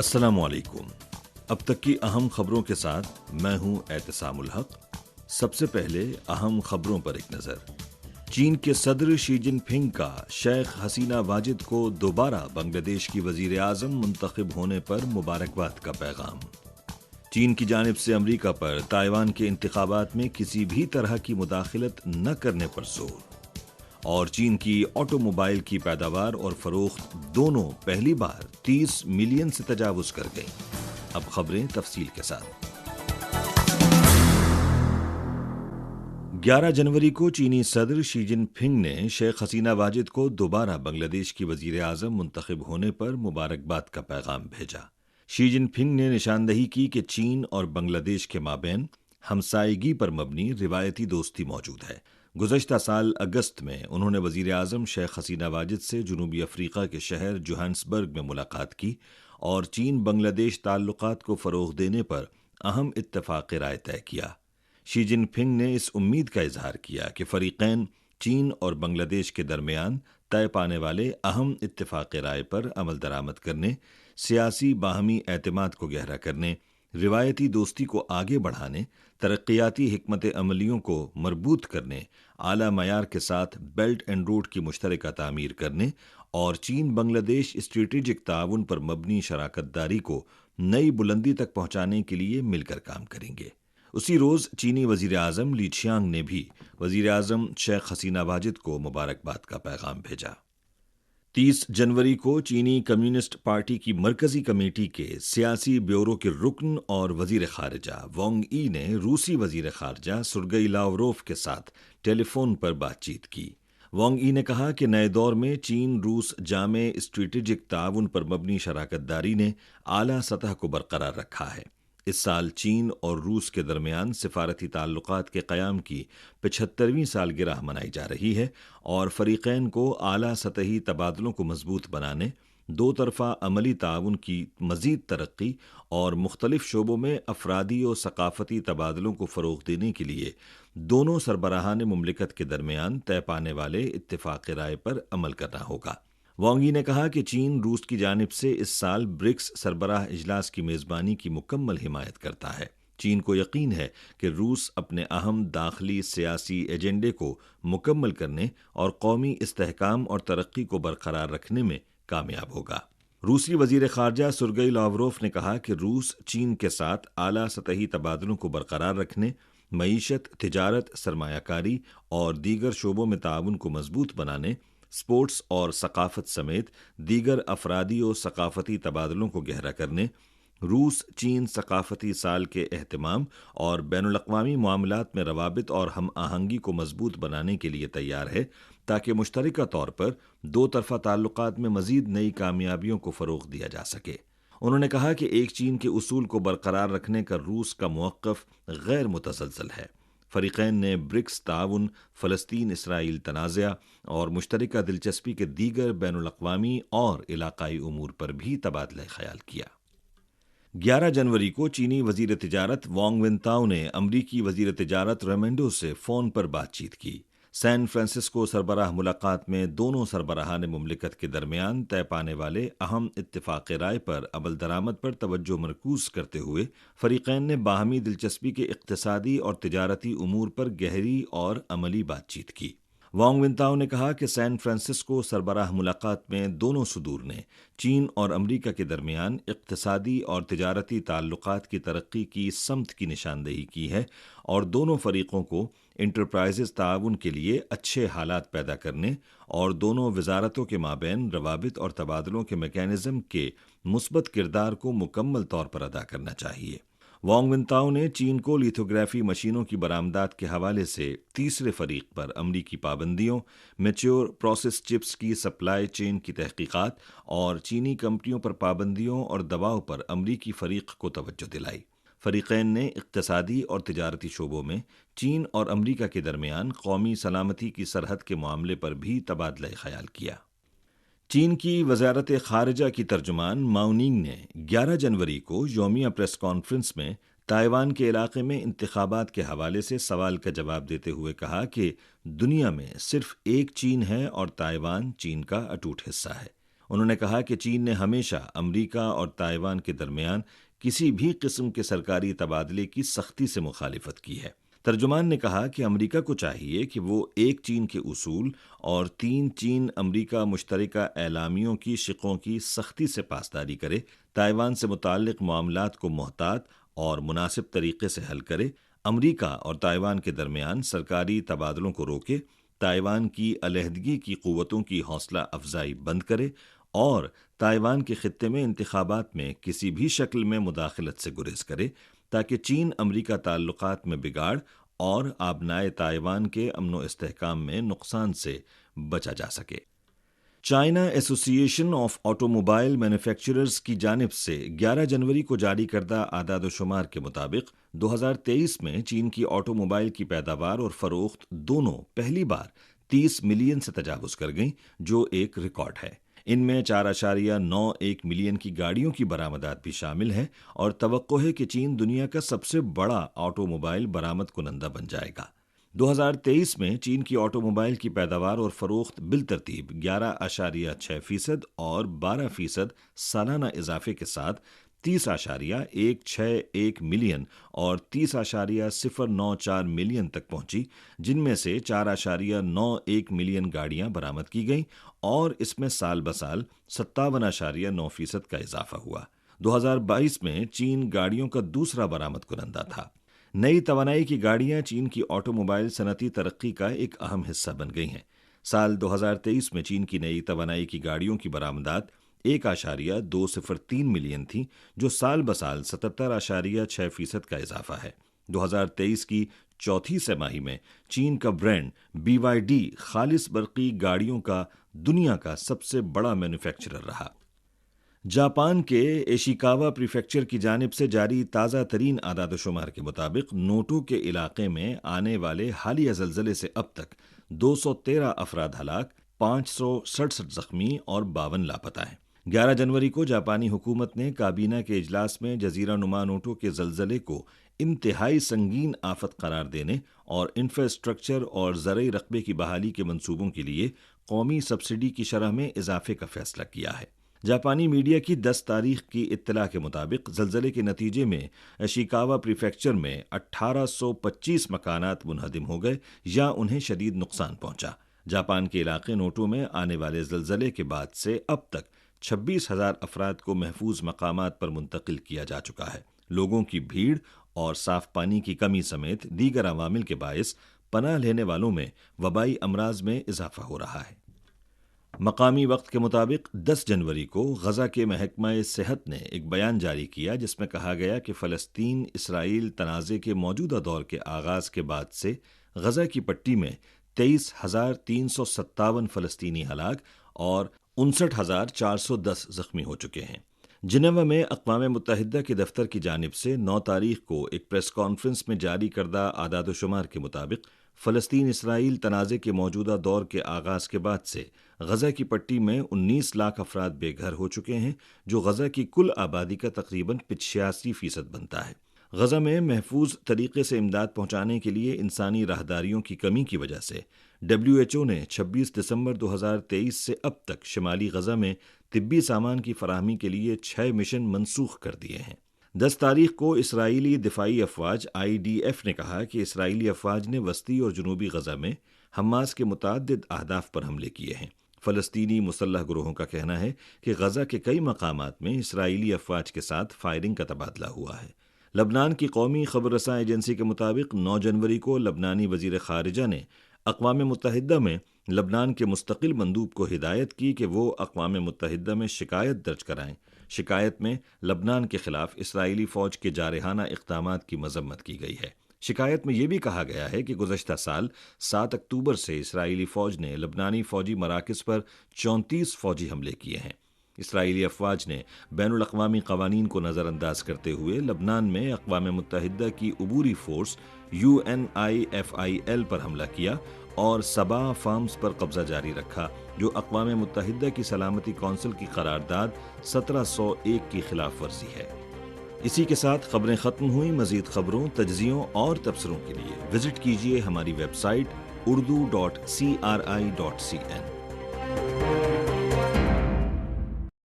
السلام علیکم۔ اب تک کی اہم خبروں کے ساتھ میں ہوں اعتصام الحق۔ سب سے پہلے اہم خبروں پر ایک نظر۔ چین کے صدر شی جن پنگ کا شیخ حسینہ واجد کو دوبارہ بنگلہ دیش کی وزیر اعظم منتخب ہونے پر مبارکباد کا پیغام۔ چین کی جانب سے امریکہ پر تائیوان کے انتخابات میں کسی بھی طرح کی مداخلت نہ کرنے پر زور۔ اور چین کی آٹو موبائل کی پیداوار اور فروخت دونوں پہلی بار 30 ملین سے تجاوز کر گئیں۔ اب خبریں تفصیل کے ساتھ۔ 11 جنوری کو چینی صدر شی جن پنگ نے شیخ حسینہ واجد کو دوبارہ بنگلہ دیش کی وزیر اعظم منتخب ہونے پر مبارکباد کا پیغام بھیجا۔ شی جن پنگ نے نشاندہی کی کہ چین اور بنگلہ دیش کے مابین ہمسائیگی پر مبنی روایتی دوستی موجود ہے۔ گزشتہ سال اگست میں انہوں نے وزیر اعظم شیخ حسینہ واجد سے جنوبی افریقہ کے شہر جوہانسبرگ میں ملاقات کی اور چین بنگلہ دیش تعلقات کو فروغ دینے پر اہم اتفاق رائے طے کیا۔ شی جن پنگ نے اس امید کا اظہار کیا کہ فریقین چین اور بنگلہ دیش کے درمیان طے پانے والے اہم اتفاق رائے پر عمل درآمد کرنے، سیاسی باہمی اعتماد کو گہرا کرنے، روایتی دوستی کو آگے بڑھانے، ترقیاتی حکمت عملیوں کو مربوط کرنے، اعلیٰ معیار کے ساتھ بیلٹ اینڈ روڈ کی مشترکہ تعمیر کرنے اور چین بنگلہ دیش اسٹریٹجک تعاون پر مبنی شراکت داری کو نئی بلندی تک پہنچانے کے لیے مل کر کام کریں گے۔ اسی روز چینی وزیر اعظم لی چیانگ نے بھی وزیر اعظم شیخ حسینہ واجد کو مبارکباد کا پیغام بھیجا۔ 30 جنوری کو چینی کمیونسٹ پارٹی کی مرکزی کمیٹی کے سیاسی بیورو کے رکن اور وزیر خارجہ وانگ ای نے روسی وزیر خارجہ سرگئی لاوروف کے ساتھ ٹیلی فون پر بات چیت کی۔ وانگ ای نے کہا کہ نئے دور میں چین روس جامع اسٹریٹجک تعاون پر مبنی شراکت داری نے اعلیٰ سطح کو برقرار رکھا ہے۔ اس سال چین اور روس کے درمیان سفارتی تعلقات کے قیام کی 75ویں سالگرہ منائی جا رہی ہے اور فریقین کو اعلیٰ سطحی تبادلوں کو مضبوط بنانے، دو طرفہ عملی تعاون کی مزید ترقی اور مختلف شعبوں میں افرادی و ثقافتی تبادلوں کو فروغ دینے کے لیے دونوں سربراہان مملکت کے درمیان طے پانے والے اتفاق رائے پر عمل کرنا ہوگا۔ وانگ ای نے کہا کہ چین روس کی جانب سے اس سال برکس سربراہ اجلاس کی میزبانی کی مکمل حمایت کرتا ہے۔ چین کو یقین ہے کہ روس اپنے اہم داخلی سیاسی ایجنڈے کو مکمل کرنے اور قومی استحکام اور ترقی کو برقرار رکھنے میں کامیاب ہوگا۔ روسی وزیر خارجہ سرگئی لاوروف نے کہا کہ روس چین کے ساتھ اعلیٰ سطحی تبادلوں کو برقرار رکھنے، معیشت، تجارت، سرمایہ کاری اور دیگر شعبوں میں تعاون کو مضبوط بنانے، اسپورٹس اور ثقافت سمیت دیگر افرادی و ثقافتی تبادلوں کو گہرا کرنے، روس چین ثقافتی سال کے اہتمام اور بین الاقوامی معاملات میں روابط اور ہم آہنگی کو مضبوط بنانے کے لیے تیار ہے تاکہ مشترکہ طور پر دو طرفہ تعلقات میں مزید نئی کامیابیوں کو فروغ دیا جا سکے۔ انہوں نے کہا کہ ایک چین کے اصول کو برقرار رکھنے کا روس کا موقف غیر متزلزل ہے۔ فریقین نے برکس تعاون، فلسطین اسرائیل تنازع اور مشترکہ دلچسپی کے دیگر بین الاقوامی اور علاقائی امور پر بھی تبادلہ خیال کیا۔ 11 جنوری کو چینی وزیر تجارت وانگ ونتاؤ نے امریکی وزیر تجارت ریمنڈو سے فون پر بات چیت کی۔ سین فرانسسکو سربراہ ملاقات میں دونوں سربراہان مملکت کے درمیان طے پانے والے اہم اتفاق رائے پر عمل درآمد پر توجہ مرکوز کرتے ہوئے فریقین نے باہمی دلچسپی کے اقتصادی اور تجارتی امور پر گہری اور عملی بات چیت کی۔ وانگ ونتاؤ نے کہا کہ سین فرانسسکو سربراہ ملاقات میں دونوں صدور نے چین اور امریکہ کے درمیان اقتصادی اور تجارتی تعلقات کی ترقی کی سمت کی نشاندہی کی ہے اور دونوں فریقوں کو انٹرپرائزز تعاون کے لیے اچھے حالات پیدا کرنے اور دونوں وزارتوں کے مابین روابط اور تبادلوں کے میکانزم کے مثبت کردار کو مکمل طور پر ادا کرنا چاہیے۔ وانگ ونتاؤ نے چین کو لیتھوگرافی مشینوں کی برآمدات کے حوالے سے تیسرے فریق پر امریکی پابندیوں، میچور پروسیس چپس کی سپلائی چین کی تحقیقات اور چینی کمپنیوں پر پابندیوں اور دباؤ پر امریکی فریق کو توجہ دلائی۔ فریقین نے اقتصادی اور تجارتی شعبوں میں چین اور امریکہ کے درمیان قومی سلامتی کی سرحد کے معاملے پر بھی تبادلہ خیال کیا۔ چین کی وزارت خارجہ کی ترجمان ماؤننگ نے 11 جنوری کو یومیہ پریس کانفرنس میں تائیوان کے علاقے میں انتخابات کے حوالے سے سوال کا جواب دیتے ہوئے کہا کہ دنیا میں صرف ایک چین ہے اور تائیوان چین کا اٹوٹ حصہ ہے۔ انہوں نے کہا کہ چین نے ہمیشہ امریکہ اور تائیوان کے درمیان کسی بھی قسم کے سرکاری تبادلے کی سختی سے مخالفت کی ہے۔ ترجمان نے کہا کہ امریکہ کو چاہیے کہ وہ ایک چین کے اصول اور 3 چین امریکہ مشترکہ اعلامیوں کی شقوں کی سختی سے پاسداری کرے، تائیوان سے متعلق معاملات کو محتاط اور مناسب طریقے سے حل کرے، امریکہ اور تائیوان کے درمیان سرکاری تبادلوں کو روکے، تائیوان کی علیحدگی کی قوتوں کی حوصلہ افزائی بند کرے اور تائیوان کے خطے میں انتخابات میں کسی بھی شکل میں مداخلت سے گریز کرے تاکہ چین امریکہ تعلقات میں بگاڑ اور آبنائے تائیوان کے امن و استحکام میں نقصان سے بچا جا سکے۔ چائنا ایسوسی ایشن آف آٹو موبائل مینوفیکچررز کی جانب سے 11 جنوری کو جاری کردہ اعداد و شمار کے مطابق 2023 میں چین کی آٹو موبائل کی پیداوار اور فروخت دونوں پہلی بار 30 ملین سے تجاوز کر گئیں، جو ایک ریکارڈ ہے۔ ان میں 4.91 ملین کی گاڑیوں کی برآمدات بھی شامل ہیں اور توقع ہے کہ چین دنیا کا سب سے بڑا آٹو موبائل برآمد کنندہ بن جائے گا۔ 2023 میں چین کی آٹو موبائل کی پیداوار اور فروخت بالترتیب 11.6% اور 12% سالانہ اضافے کے ساتھ 30.161 ملین اور 30.094 ملین تک پہنچی، جن میں سے 4.91 ملین گاڑیاں برآمد کی گئیں اور اس میں سال بسال 57.9% کا اضافہ ہوا۔ 2022 میں چین گاڑیوں کا دوسرا برآمد کنندہ تھا۔ نئی توانائی کی گاڑیاں چین کی آٹو موبائل صنعتی ترقی کا ایک اہم حصہ بن گئی ہیں۔ سال 2023 میں چین کی نئی توانائی کی گاڑیوں کی برآمدات 1.203 ملین تھیں، جو سال بسال 77.6% کا اضافہ ہے۔ 2023 کی چوتھی سہ ماہی میں چین کا برانڈ BYD خالص برقی گاڑیوں کا دنیا کا سب سے بڑا مینوفیکچرر رہا۔ جاپان کے ایشیکاوا پریفیکچر کی جانب سے جاری تازہ ترین اعداد و شمار کے مطابق نوٹو کے علاقے میں آنے والے حالیہ زلزلے سے اب تک 213 افراد ہلاک، 567 زخمی اور 52 لاپتہ ہیں۔ 11 جنوری کو جاپانی حکومت نے کابینہ کے اجلاس میں جزیرہ نما نوٹو کے زلزلے کو انتہائی سنگین آفت قرار دینے اور انفراسٹرکچر اور زرعی رقبے کی بحالی کے منصوبوں کے لیے قومی سبسڈی کی شرح میں اضافے کا فیصلہ کیا ہے۔ جاپانی میڈیا کی 10 تاریخ کی اطلاع کے مطابق زلزلے کے نتیجے میں ایشیکاوا پریفیکچر میں 1825 مکانات منہدم ہو گئے یا انہیں شدید نقصان پہنچا۔ جاپان کے علاقے نوٹو میں آنے والے زلزلے کے بعد سے اب تک 26,000 افراد کو محفوظ مقامات پر منتقل کیا جا چکا ہے۔ لوگوں کی بھیڑ اور صاف پانی کی کمی سمیت دیگر عوامل کے باعث پناہ لینے والوں میں وبائی امراض میں اضافہ ہو رہا ہے۔ مقامی وقت کے مطابق 10 جنوری کو غزہ کے محکمہ صحت نے ایک بیان جاری کیا جس میں کہا گیا کہ فلسطین اسرائیل تنازع کے موجودہ دور کے آغاز کے بعد سے غزہ کی پٹی میں 23,357 فلسطینی ہلاک اور 59,410 زخمی ہو چکے ہیں۔ جنیوا میں اقوام متحدہ کے دفتر کی جانب سے 9 تاریخ کو ایک پریس کانفرنس میں جاری کردہ اعداد و شمار کے مطابق فلسطین اسرائیل تنازع کے موجودہ دور کے آغاز کے بعد سے غزہ کی پٹی میں 19 لاکھ افراد بے گھر ہو چکے ہیں، جو غزہ کی کل آبادی کا تقریباً 85% بنتا ہے۔ غزہ میں محفوظ طریقے سے امداد پہنچانے کے لیے انسانی راہداریوں کی کمی کی وجہ سے WHO نے 26 دسمبر 2023 سے اب تک شمالی غزہ میں طبی سامان کی فراہمی کے لیے 6 مشن منسوخ کر دیے ہیں۔ 10 تاریخ کو اسرائیلی دفاعی افواج IDF نے کہا کہ اسرائیلی افواج نے وسطی اور جنوبی غزہ میں حماس کے متعدد اہداف پر حملے کیے ہیں۔ فلسطینی مسلح گروہوں کا کہنا ہے کہ غزہ کے کئی مقامات میں اسرائیلی افواج کے ساتھ فائرنگ کا تبادلہ ہوا ہے۔ لبنان کی قومی خبر رساں ایجنسی کے مطابق 9 جنوری کو لبنانی وزیر خارجہ نے اقوام متحدہ میں لبنان کے مستقل مندوب کو ہدایت کی کہ وہ اقوام متحدہ میں شکایت درج کرائیں۔ شکایت میں لبنان کے خلاف اسرائیلی فوج کے جارحانہ اقدامات کی مذمت کی گئی ہے۔ شکایت میں یہ بھی کہا گیا ہے کہ گزشتہ سال 7 اکتوبر سے اسرائیلی فوج نے لبنانی فوجی مراکز پر 34 فوجی حملے کیے ہیں۔ اسرائیلی افواج نے بین الاقوامی قوانین کو نظر انداز کرتے ہوئے لبنان میں اقوام متحدہ کی عبوری فورس UNIFIL پر حملہ کیا اور سبا فارمز پر قبضہ جاری رکھا، جو اقوام متحدہ کی سلامتی کونسل کی قرارداد 1701 کی خلاف ورزی ہے۔ اسی کے ساتھ خبریں ختم ہوئیں۔ مزید خبروں، تجزیوں اور تبصروں کے لیے وزٹ کیجیے ہماری ویب سائٹ urdu.cri.cn۔